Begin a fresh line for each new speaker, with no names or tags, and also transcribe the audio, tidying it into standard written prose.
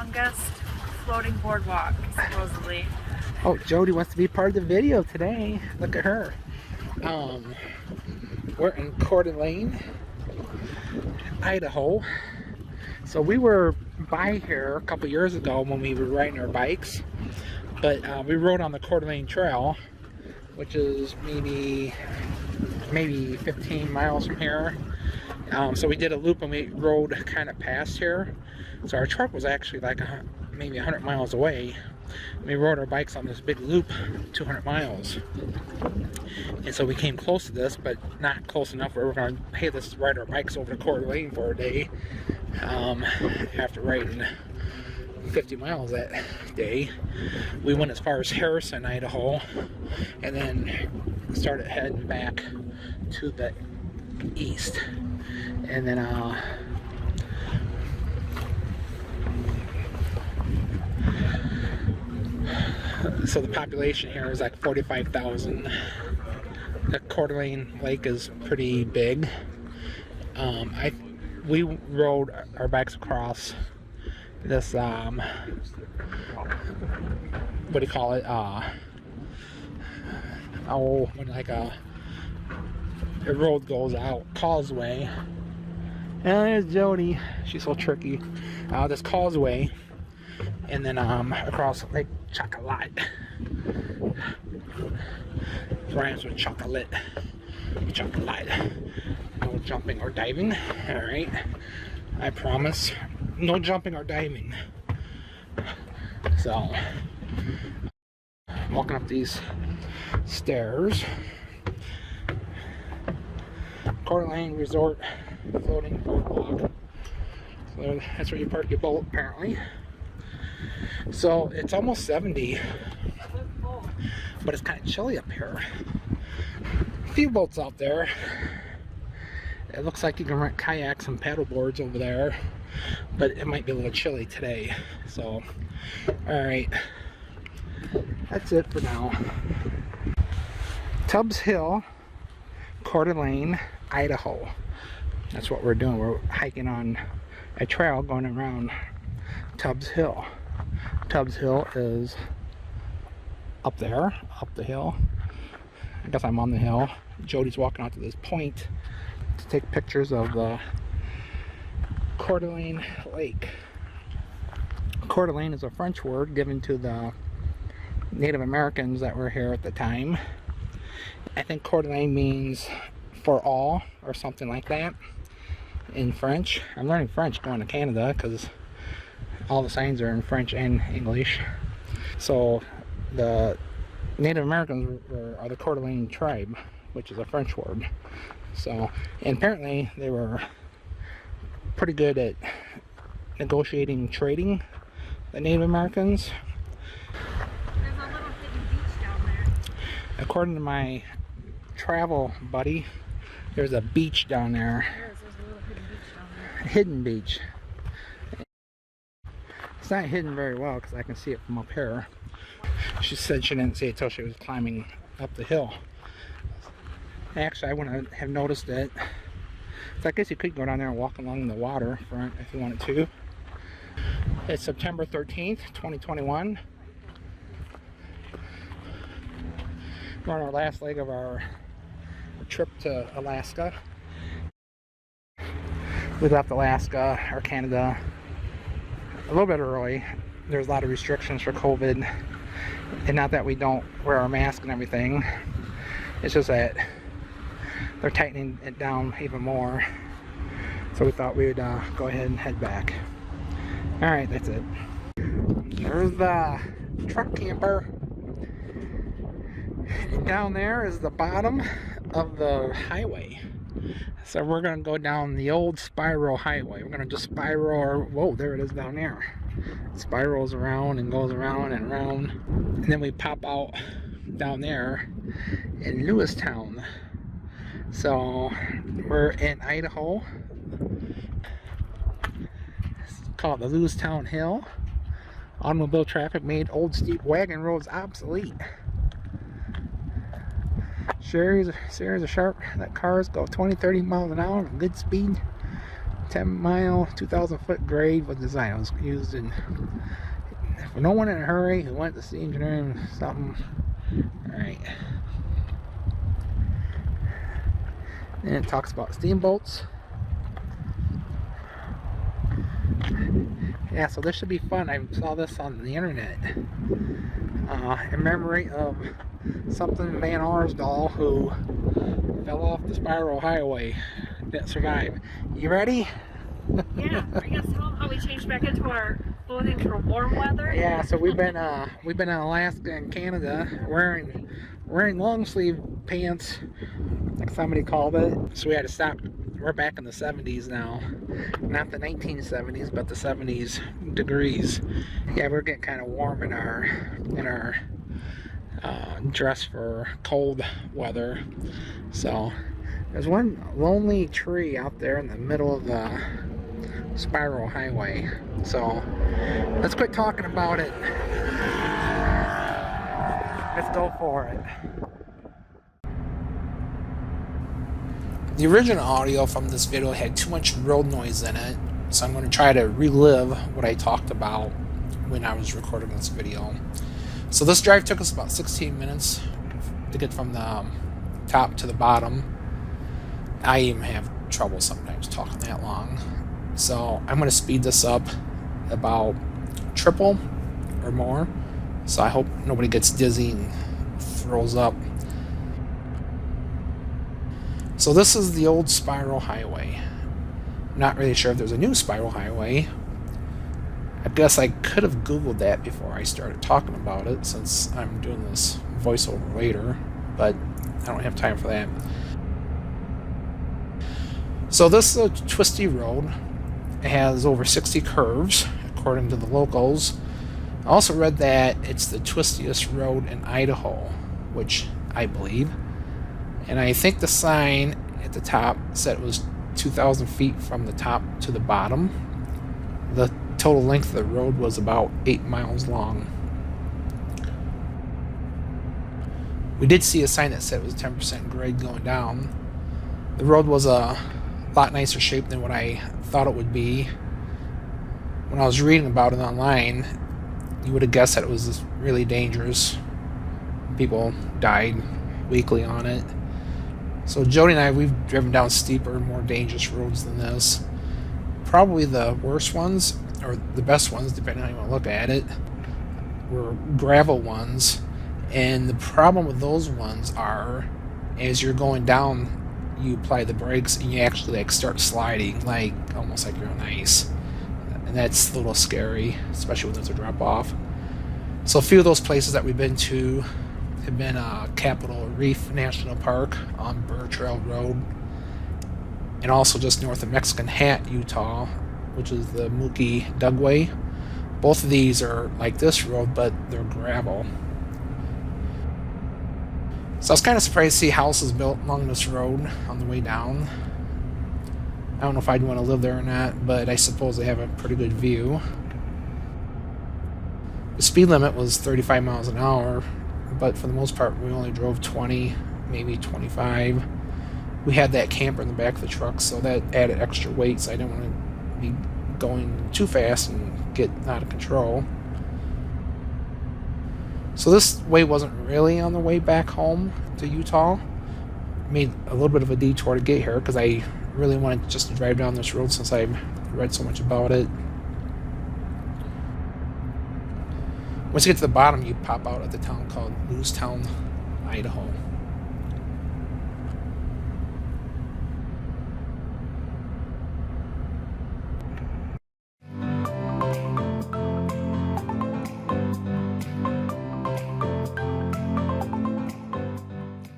longest floating boardwalk, supposedly.
Oh, Jody wants to be part of the video today. Look at her. We're in Coeur d'Alene, Idaho. So we were by here a couple years ago when we were riding our bikes, but we rode on the Coeur d'Alene Trail, which is maybe 15 miles from here. So we did a loop and we rode kind of past here. So our truck was actually like maybe 100 miles away. We rode our bikes on this big loop 200 miles. And so we came close to this, but not close enough where we're going to, hey, let's ride our bikes over to Coeur d'Alene for a day. After riding 50 miles that day, we went as far as Harrison, Idaho, and then started heading back to the east. And then so the population here is like 45,000. The Coeur d'Alene Lake is pretty big. We rode our bikes across this what do you call it? When like a road goes out, causeway. And there's Jody. She's so tricky. This causeway, and then across Lake Chocolate. Rhymes with chocolate. Chocolate. No jumping or diving. Alright. I promise. No jumping or diving. So, walking up these stairs. Coeur d'Alene Resort floating boardwalk. So that's where you park your boat, apparently. So it's almost 70, but it's kind of chilly up here. A few boats out there. It looks like you can rent kayaks and paddle boards over there, but it might be a little chilly today. So, alright, that's it for now. Tubbs Hill, Coeur d'Alene, Idaho. That's what we're doing. We're hiking on a trail going around Tubbs Hill. Tubbs Hill is up there, up the hill. I guess I'm on the hill. Jody's walking out to this point to take pictures of the Coeur d'Alene Lake. Coeur d'Alene is a French word given to the Native Americans that were here at the time. I think Coeur d'Alene means for all or something like that in French. I'm learning French going to Canada because all the signs are in French and English. So the Native Americans are the Coeur d'Alene tribe, which is a French word. So, and apparently they were pretty good at negotiating trading, the Native Americans.
There's a little hidden beach down there.
According to my travel buddy, there's a beach down there.
There's a little hidden beach down there.
Hidden beach. It's not hidden very well because I can see it from up here. She said she didn't see it until she was climbing up the hill. Actually, I wouldn't have noticed it. So I guess you could go down there and walk along the waterfront if you wanted to. It's September 13th, 2021. We're on our last leg of our trip to Alaska. We left Alaska or Canada a little bit early. There's a lot of restrictions for COVID, and not that we don't wear our mask and everything, it's just that they're tightening it down even more. So we thought we would go ahead and head back. Alright, that's it. There's the truck camper. And down there is the bottom of the highway. So we're going to go down the old spiral highway. We're going to just spiral, whoa, there it is down there. It spirals around and goes around and around. And then we pop out down there in Lewistown. So we're in Idaho. It's called the Lewistown Hill. Automobile traffic made old steep wagon roads obsolete. Series are sharp. That cars go 20-30 miles an hour with good speed. 10-mile, 2,000-foot grade was designed. It was used in for no one in a hurry who went to see engineering something. Alright. And it talks about steamboats. Yeah, so this should be fun. I saw this on the internet. In memory of something Van Arsdal who fell off the spiral highway. Didn't survive. You ready?
Yeah, are you gonna tell them how we changed back into our clothing for warm weather?
Yeah, so we've been in Alaska and Canada wearing long sleeve pants, like somebody called it. So we had to stop. We're back in the 70s now, not the 1970s, but the 70s degrees. Yeah, we're getting kind of warm in our dress for cold weather. So there's one lonely tree out there in the middle of the spiral highway. So let's quit talking about it. Let's go for it. The original audio from this video had too much road noise in it, so I'm going to try to relive what I talked about when I was recording this video. So this drive took us about 16 minutes to get from the top to the bottom. I even have trouble sometimes talking that long. So I'm going to speed this up about triple or more. So I hope nobody gets dizzy and throws up. So this is the old spiral highway. I'm not really sure if there's a new spiral highway. I guess I could have Googled that before I started talking about it, since I'm doing this voiceover later, but I don't have time for that. So this is a twisty road. It has over 60 curves, according to the locals. I also read that it's the twistiest road in Idaho, which I believe. And I think the sign at the top said it was 2,000 feet from the top to the bottom. The total length of the road was about 8 miles long. We did see a sign that said it was 10% grade going down. The road was a lot nicer shape than what I thought it would be. When I was reading about it online, you would have guessed that it was really dangerous. People died weekly on it. So Jody and I, we've driven down steeper, more dangerous roads than this. Probably the worst ones, or the best ones, depending on how you want to look at it, were gravel ones. And the problem with those ones are, as you're going down, you apply the brakes and you actually start sliding, almost like you're on ice. And that's a little scary, especially when there's a drop off. So a few of those places that we've been to have been Capitol Reef National Park on Burr Trail Road, and also just north of Mexican Hat, Utah, which is the Mookie Dugway. Both of these are like this road, but they're gravel. So I was kind of surprised to see houses built along this road on the way down. I don't know if I'd want to live there or not, but I suppose they have a pretty good view. The speed limit was 35 miles an hour, but for the most part we only drove 20, maybe 25. We had that camper in the back of the truck, so that added extra weight, so I didn't want to be going too fast and get out of control. So this way wasn't really on the way back home to Utah. Made a little bit of a detour to get here because I really wanted just to drive down this road since I've read so much about it. Once you get to the bottom, you pop out at the town called Lewistown, Idaho.